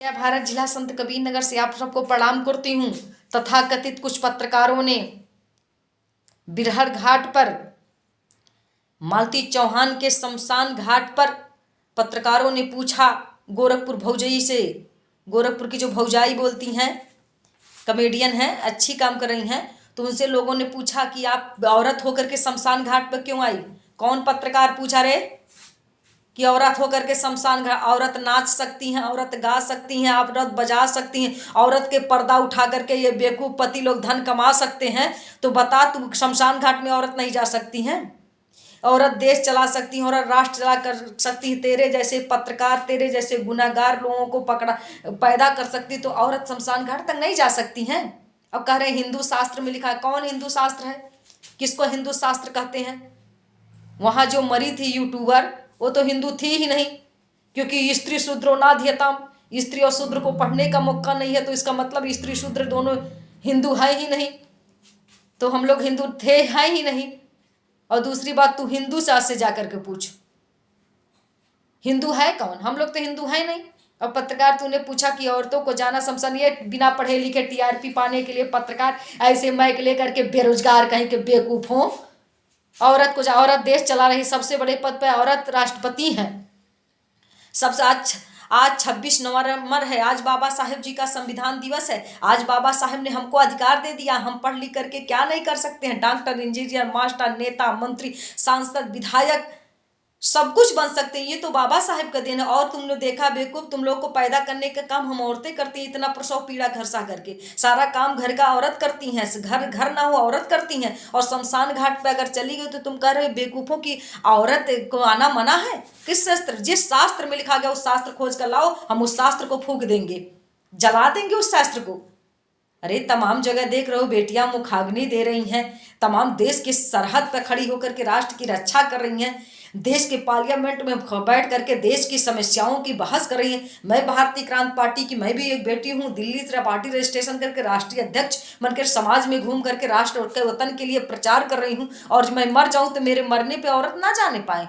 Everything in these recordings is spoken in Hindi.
मैं भारत जिला संत कबीर नगर से आप सबको प्रणाम करती हूँ। तथाकथित कुछ पत्रकारों ने बिरहर घाट पर मालती चौहान के शमशान घाट पर पत्रकारों ने पूछा गोरखपुर भौजाई से। गोरखपुर की जो भौजाई बोलती हैं, कॉमेडियन हैं, अच्छी काम कर रही हैं, तो उनसे लोगों ने पूछा कि आप औरत होकर के शमशान घाट पर क्यों आई। कौन पत्रकार पूछा रे कि औरत होकर के शमशान घाट, औरत नाच सकती हैं, औरत गा सकती हैं, औरत बजा सकती हैं, औरत के पर्दा उठा करके ये बेवकूफ पति लोग धन कमा सकते हैं, तो बता तू शमशान घाट में औरत नहीं जा सकती हैं। औरत देश चला सकती है, औरत राष्ट्र चला कर सकती है। तेरे जैसे पत्रकार, तेरे जैसे गुनाहगार लोगों को पकड़ा पैदा कर सकती, तो औरत शमशान घाट तक नहीं जा सकती हैं। अब कह रहे हिंदू शास्त्र में लिखा है। कौन हिंदू शास्त्र है? किसको हिंदू शास्त्र कहते हैं? वहां जो मरी थी यूट्यूबर, वो तो हिंदू थी ही नहीं, क्योंकि स्त्री शूद्रो नाध्यताम, स्त्री और शूद्र को पढ़ने का मौका नहीं है, तो इसका मतलब स्त्री शूद्र दोनों हिंदू है ही नहीं, तो हम लोग हिंदू थे हैं ही नहीं। और दूसरी बात, तू हिंदू से जाकर के पूछ, हिंदू है कौन? हम लोग तो हिंदू है नहीं। और पत्रकार तूने पूछा कि औरतों को जाना शमशान, ये बिना पढ़े लिखे टीआरपी पाने के लिए पत्रकार ऐसे माइक लेकर के बेरोजगार कहीं के बेवकूफ हों। औरत को औरत देश चला रही, सबसे बड़े पद पर औरत राष्ट्रपति हैं। सबसे आज 26 नवंबर है, आज बाबा साहेब जी का संविधान दिवस है। आज बाबा साहेब ने हमको अधिकार दे दिया, हम पढ़ लिख करके क्या नहीं कर सकते हैं। डॉक्टर, इंजीनियर, मास्टर, नेता, मंत्री, सांसद, विधायक, सब कुछ बन सकते हैं। ये तो बाबा साहेब का देन है। और तुमने देखा बेवकूफ, तुम लोग को पैदा करने का काम हम औरतें करती हैं। इतना प्रसव पीड़ा घर सा करके सारा काम घर का औरत करती हैं, घर ना हो औरत करती हैं। और शमशान घाट पे अगर चली गई तो तुम कह रहे बेवकूफों की औरत को आना मना है? किस शास्त्र? जिस शास्त्र में लिखा गया उस शास्त्र खोज कर लाओ, हम उस शास्त्र को फूंक देंगे, जला देंगे उस शास्त्र को। अरे तमाम जगह देख रहे हो बेटियां मुखाग्नि दे रही हैं, तमाम देश की सरहद पर खड़ी होकर के राष्ट्र की रक्षा कर रही हैं, देश के पार्लियामेंट में बैठ करके देश की समस्याओं की बहस कर रही हैं। मैं भारतीय क्रांति पार्टी की, मैं भी एक बेटी हूँ। दिल्ली से पार्टी रजिस्ट्रेशन करके राष्ट्रीय अध्यक्ष बनकर समाज में घूम करके राष्ट्र और वतन के लिए प्रचार कर रही हूँ। और मैं मर जाऊँ तो मेरे मरने पर औरत ना जाने पाए।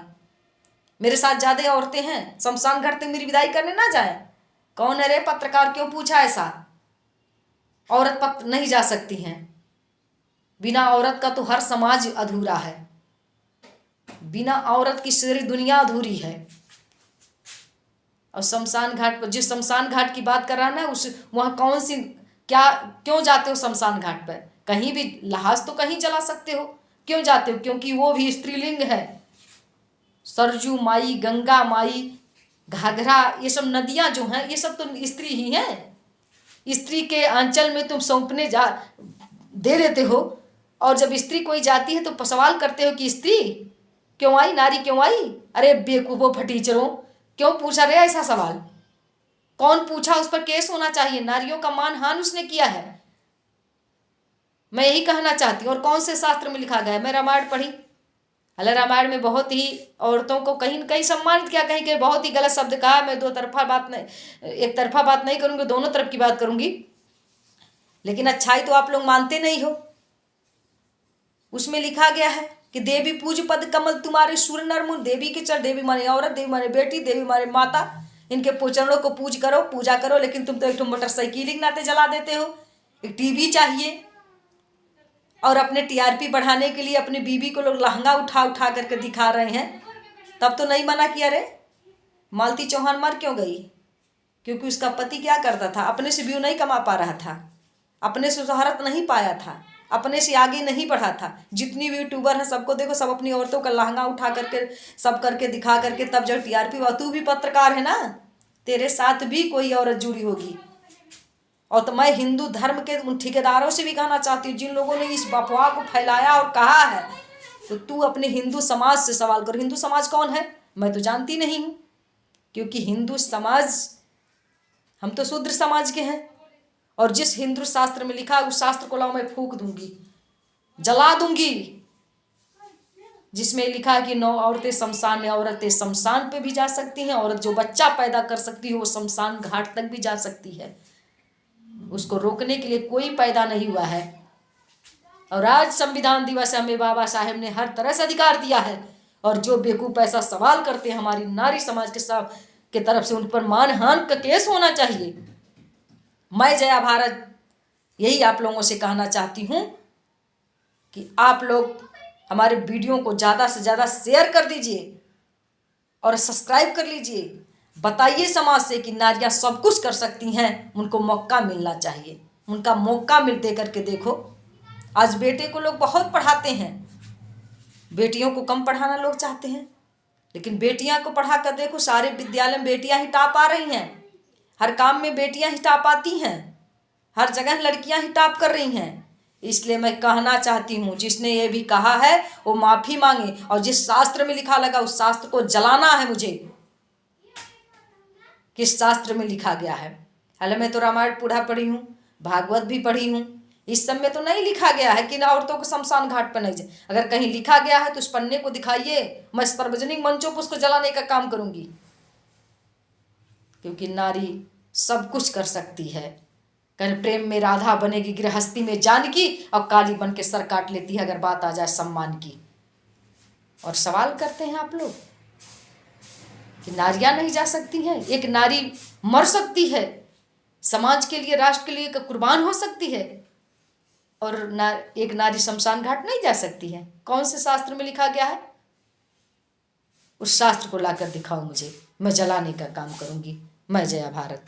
मेरे साथ ज्यादा औरतें हैं, शमशान घाट तक मेरी विदाई करने ना जाए। कौन है रे पत्रकार? क्यों पूछा ऐसा? औरत पर नहीं जा सकती हैं। बिना औरत का तो हर समाज अधूरा है, बिना औरत की सारी दुनिया अधूरी है। और शमशान घाट पर, जिस शमशान घाट की बात कर रहा है ना, उस वहाँ कौन सी क्या क्यों जाते हो शमशान घाट पर? कहीं भी लाश तो कहीं जला सकते हो, क्यों जाते हो? क्योंकि वो भी स्त्रीलिंग है। सरजू माई, गंगा माई, घाघरा, ये सब नदियाँ जो हैं ये सब तो स्त्री ही हैं। स्त्री के आंचल में तुम सौंपने दे देते हो, और जब स्त्री कोई जाती है तो सवाल करते हो कि स्त्री क्यों आई, नारी क्यों आई? अरे बेवकूफो फटीचरों, क्यों पूछा रे ऐसा सवाल? कौन पूछा? उस पर केस होना चाहिए। नारियों का मानहानि उसने किया है, मैं यही कहना चाहती हूँ। और कौन से शास्त्र में लिखा गया है? मैं रामायण पढ़ी, हालांकि रामायण में बहुत ही औरतों को कहीं कहीं सम्मानित किया, कहीं कहीं बहुत ही गलत शब्द कहा। मैं दो तरफा बात नहीं, एक तरफा बात नहीं करूंगी, दोनों तरफ की बात करूंगी। लेकिन अच्छाई तो आप लोग मानते नहीं हो। उसमें लिखा गया है कि देवी पूज पद कमल तुम्हारे सूर्य नर मुन। देवी के चरण, देवी माने औरत, देवी माने बेटी, देवी माने माता, इनके चरणों को पूजा करो। लेकिन तुम तो एक मोटरसाइकिल नाते जला देते हो, एक टीवी चाहिए, और अपने टीआरपी बढ़ाने के लिए अपनी बीबी को लोग लहंगा उठा उठा करके दिखा रहे हैं। तब तो नहीं मना किया रे। मालती चौहान मर क्यों गई? क्योंकि उसका पति क्या करता था? अपने से व्यू नहीं कमा पा रहा था, अपने से शोहरत नहीं पाया था, अपने से आगे नहीं बढ़ा था। जितनी भी यूट्यूबर है सबको देखो, सब अपनी औरतों का लहंगा उठा करके सब करके दिखा करके तब जब टीआरपी हुआ। तू भी पत्रकार है ना, तेरे साथ भी कोई औरत जुड़ी होगी। और तो मैं हिंदू धर्म के उन ठेकेदारों से भी कहना चाहती हूँ जिन लोगों ने इस अफवाह को फैलाया और कहा है, तो तू अपने हिंदू समाज से सवाल करो। हिंदू समाज कौन है? मैं तो जानती नहीं हूँ, क्योंकि हिंदू समाज, हम तो शूद्र समाज के हैं। और जिस हिंदू शास्त्र में लिखा है उस शास्त्र को लाओ, मैं फूंक दूंगी, जला दूंगी, जिसमें लिखा है कि 9 औरतें शमशान में, औरतें शमशान पे भी जा सकती हैं। औरत जो बच्चा पैदा कर सकती है वो शमशान घाट तक भी जा सकती है। उसको रोकने के लिए कोई पैदा नहीं हुआ है। और आज संविधान दिवस है, हमें बाबा साहेब ने हर तरह से अधिकार दिया है। और जो बेवकूफ ऐसा सवाल करते हैं हमारी नारी समाज के साथ, के तरफ से उन पर मानहानि का केस होना चाहिए। मैं जया भारत यही आप लोगों से कहना चाहती हूँ कि आप लोग हमारे वीडियो को ज़्यादा से ज़्यादा शेयर कर दीजिए और सब्सक्राइब कर लीजिए। बताइए समाज से कि नारियां सब कुछ कर सकती हैं, उनको मौका मिलना चाहिए। उनका मौका मिलते करके देखो। आज बेटे को लोग बहुत पढ़ाते हैं, बेटियों को कम पढ़ाना लोग चाहते हैं, लेकिन बेटियां को पढ़ा कर देखो, सारे विद्यालय में बेटियां ही टॉप आ रही हैं, हर काम में बेटियां ही टॉप आती हैं, हर जगह लड़कियां ही टॉप कर रही हैं। इसलिए मैं कहना चाहती हूँ, जिसने ये भी कहा है वो माफ़ी मांगे, और जिस शास्त्र में लिखा लगा उस शास्त्र को जलाना है मुझे। किस शास्त्र में लिखा गया है? हालांकि मैं तो रामायण पूरा पढ़ी हूँ, भागवत भी पढ़ी हूँ, इस सब में तो नहीं लिखा गया है कि औरतों को शमशान घाट पर नहीं जाए। अगर कहीं लिखा गया है तो उस पन्ने को दिखाइए, मैं सार्वजनिक मंचों पर उसको जलाने का काम करूंगी। क्योंकि नारी सब कुछ कर सकती है। कहीं प्रेम में राधा बनेगी, गृहस्थी में जानकी, और काली बन के सर काट लेती है अगर बात आ जाए सम्मान की। और सवाल करते हैं आप लोग कि नारियां नहीं जा सकती हैं? एक नारी मर सकती है, समाज के लिए, राष्ट्र के लिए कुर्बान हो सकती है, और एक नारी शमशान घाट नहीं जा सकती है? कौन से शास्त्र में लिखा गया है? उस शास्त्र को लाकर दिखाओ मुझे, मैं जलाने का काम करूंगी। मैं जया भारत।